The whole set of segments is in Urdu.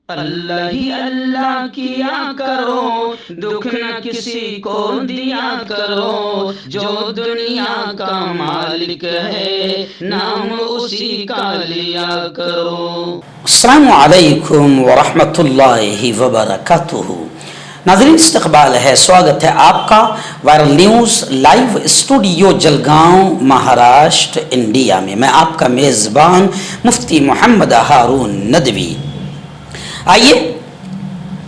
اللہ ہی اللہ کیا کرو، دکھ نہ کسی کو دیا کرو، جو دنیا کا مالک ہے نام اسی کا لیا کرو۔ السلام علیکم ورحمۃ اللہ وبرکاتہ۔ ناظرین استقبال ہے، سواگت ہے آپ کا viral news live studio Jalgaon Maharashtra India میں۔ میں آپ کا میزبان مفتی محمد ہارون ندوی۔ آئیے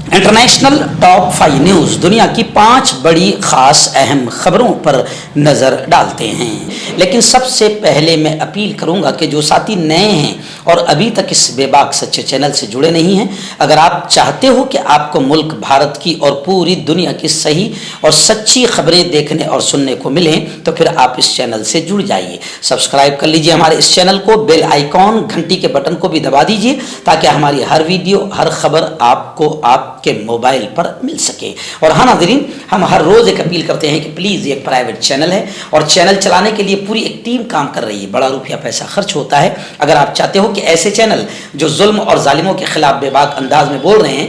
انٹرنیشنل ٹاپ 5 نیوز، دنیا کی 5 بڑی خاص اہم خبروں پر نظر ڈالتے ہیں۔ لیکن سب سے پہلے میں اپیل کروں گا کہ جو ساتھی نئے ہیں اور ابھی تک اس بے باک سچے چینل سے جڑے نہیں ہیں، اگر آپ چاہتے ہو کہ آپ کو ملک بھارت کی اور پوری دنیا کی صحیح اور سچی خبریں دیکھنے اور سننے کو ملیں تو پھر آپ اس چینل سے جڑ جائیے۔ سبسکرائب کر لیجئے ہمارے اس چینل کو، بیل آئیکن گھنٹی کے بٹن کو بھی دبا دیجئے تاکہ ہماری ہر ویڈیو، ہر خبر آپ کو آپ کے موبائل پر مل سکے۔ اور ہاں ناظرین، ہم ہر روز ایک اپیل کرتے ہیں کہ پلیز یہ ایک پرائیویٹ چینل ہے اور چینل چلانے کے لیے پوری ایک ٹیم کام کر رہی ہے، بڑا روپیہ پیسہ خرچ ہوتا ہے۔ اگر آپ چاہتے ہو کہ ایسے چینل جو ظلم اور ظالموں کے خلاف بے باک انداز میں بول رہے ہیں،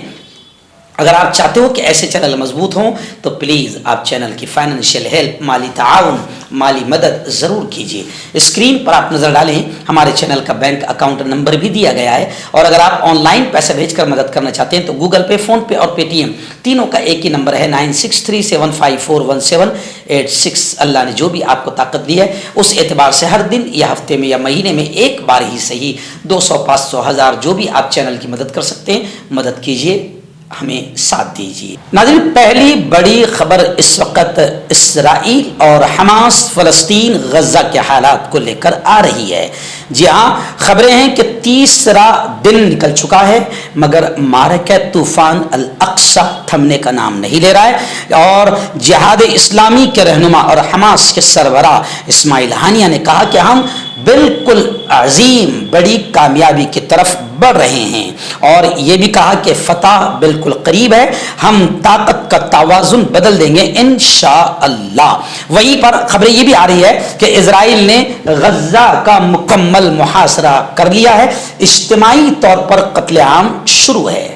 اگر آپ چاہتے ہو کہ ایسے چینل مضبوط ہوں تو پلیز آپ چینل کی فائنینشیل ہیلپ، مالی تعاون، مالی مدد ضرور کیجیے۔ اسکرین پر آپ نظر ڈالیں، ہمارے چینل کا بینک اکاؤنٹ نمبر بھی دیا گیا ہے، اور اگر آپ آن لائن پیسہ بھیج کر مدد کرنا چاہتے ہیں تو گوگل پے، فون پے اور پے ٹی ایم تینوں کا ایک ہی نمبر ہے 9637541786۔ اللہ نے جو بھی آپ کو طاقت دی ہے اس اعتبار سے ہر دن یا ہفتے میں یا مہینے میں ایک بار ہی صحیح 200، 500، 1000 جو بھی آپ چینل کی مدد کر سکتے ہیں مدد کیجیے، ہمیں ساتھ دیجیے۔ ناظرین، پہلی بڑی خبر اس وقت اسرائیل اور حماس فلسطین غزہ کے حالات کو لے کر آ رہی ہے۔ جی ہاں، خبریں ہیں کہ تیسرا دن نکل چکا ہے مگر معرکہ طوفان الاقصی تھمنے کا نام نہیں لے رہا ہے، اور جہاد اسلامی کے رہنما اور حماس کے سربراہ اسماعیل ہانیہ نے کہا کہ ہم بالکل عظیم بڑی کامیابی کی طرف بڑھ رہے ہیں، اور یہ بھی کہا کہ فتح بالکل قریب ہے، ہم طاقت کا توازن بدل دیں گے انشاءاللہ۔ وہیں پر خبریں یہ بھی آ رہی ہے کہ اسرائیل نے غزہ کا مکمل محاصرہ کر لیا ہے، اجتماعی طور پر قتل عام شروع ہے۔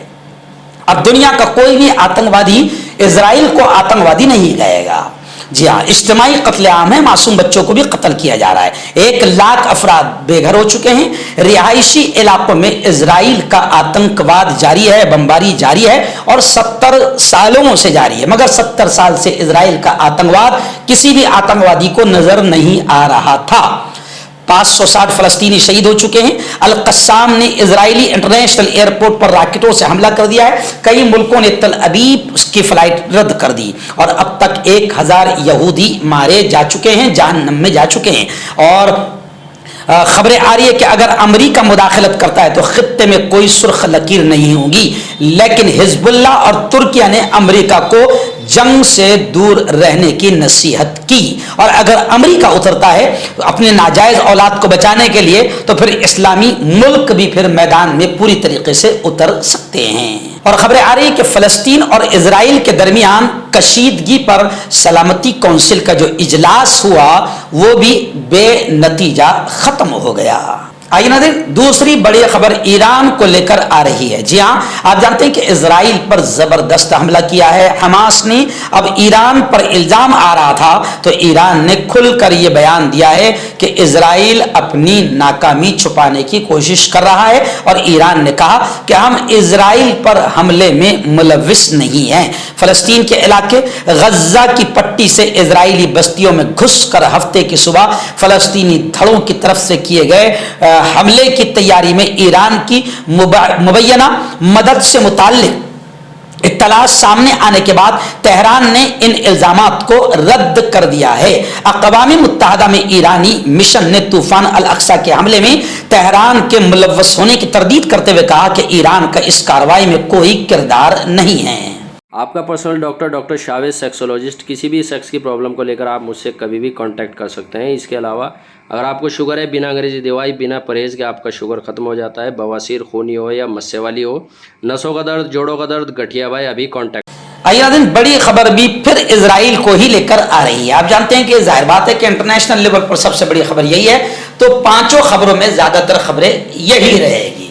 اب دنیا کا کوئی بھی آتنکوادی اسرائیل کو آتنکوادی نہیں کہے گا۔ جی ہاں، اجتماعی قتل عام ہے، معصوم بچوں کو بھی قتل کیا جا رہا ہے، 1 لاکھ افراد بے گھر ہو چکے ہیں، رہائشی علاقوں میں اسرائیل کا آتنکواد جاری ہے، بمباری جاری ہے اور 70 سالوں سے جاری ہے، مگر 70 سال سے اسرائیل کا آتنکواد کسی بھی آتنکوادی کو نظر نہیں آ رہا تھا۔ 560 فلسطینی شہید ہو چکے ہیں۔ القسام نے اسرائیلی انٹرنیشنل ایئرپورٹ پر راکٹوں سے حملہ کر دیا ہے، کئی ملکوں نے تل ابیب کی فلائٹ رد کر دی، اور اب تک 1000 یہودی مارے جا چکے ہیں، جہنم میں جا چکے ہیں۔ اور خبریں آ رہی ہے کہ اگر امریکہ مداخلت کرتا ہے تو خطے میں کوئی سرخ لکیر نہیں ہوگی، لیکن حزب اللہ اور ترکیہ نے امریکہ کو جنگ سے دور رہنے کی نصیحت کی، اور اگر امریکہ اترتا ہے اپنے ناجائز اولاد کو بچانے کے لیے تو پھر اسلامی ملک بھی پھر میدان میں پوری طریقے سے اتر سکتے ہیں۔ اور خبریں آ رہی ہیں کہ فلسطین اور اسرائیل کے درمیان کشیدگی پر سلامتی کونسل کا جو اجلاس ہوا وہ بھی بے نتیجہ ختم ہو گیا۔ آئیے ناظرین، دوسری بڑی خبر ایران کو لے کر آ رہی ہے۔ جی ہاں، آپ جانتے ہیں کہ اسرائیل پر زبردست حملہ کیا ہے حماس نے، اب ایران پر الزام آ رہا تھا تو ایران نے کھل کر یہ بیان دیا ہے کہ اسرائیل اپنی ناکامی چھپانے کی کوشش کر رہا ہے، اور ایران نے کہا کہ ہم اسرائیل پر حملے میں ملوث نہیں ہیں۔ فلسطین کے علاقے غزہ کی پٹی سے اسرائیلی بستیوں میں گھس کر ہفتے کی صبح فلسطینی دھڑوں کی طرف سے کیے گئے حملے کی تیاری میں ایران کی مبینہ مدد سے متعلق اطلاعات سامنے آنے کے بعد تہران نے ان الزامات کو رد کر دیا ہے۔ اقوام متحدہ میں ایرانی مشن نے طوفان الاقصی کے حملے میں تہران کے ملوث ہونے کی تردید کرتے ہوئے کہا کہ ایران کا اس کارروائی میں کوئی کردار نہیں ہے۔ آپ کا پرسنل ڈاکٹر شاویز سیکسولوجسٹ، کسی بھی سیکس کی پرابلم کو لے کر آپ مجھ سے کبھی بھی کانٹیکٹ کر سکتے ہیں۔ اس کے علاوہ اگر آپ کو شوگر ہے، بنا انگریزی دوائی، بنا پرہیز کے آپ کا شوگر ختم ہو جاتا ہے، بواسیر، خونی ہو یا مسے والی ہو، نسوں کا درد، جوڑوں کا درد، گٹھیا بھائی، ابھی کانٹیکٹ۔ آئیے دن بڑی خبر بھی پھر اسرائیل کو ہی لے کر آ رہی ہے۔ آپ جانتے ہیں کہ ظاہر بات ہے کہ انٹرنیشنل لیول پر سب سے بڑی خبر یہی ہے، تو 5 خبروں میں زیادہ تر خبریں یہی رہے گی۔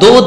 2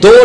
$2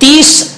$30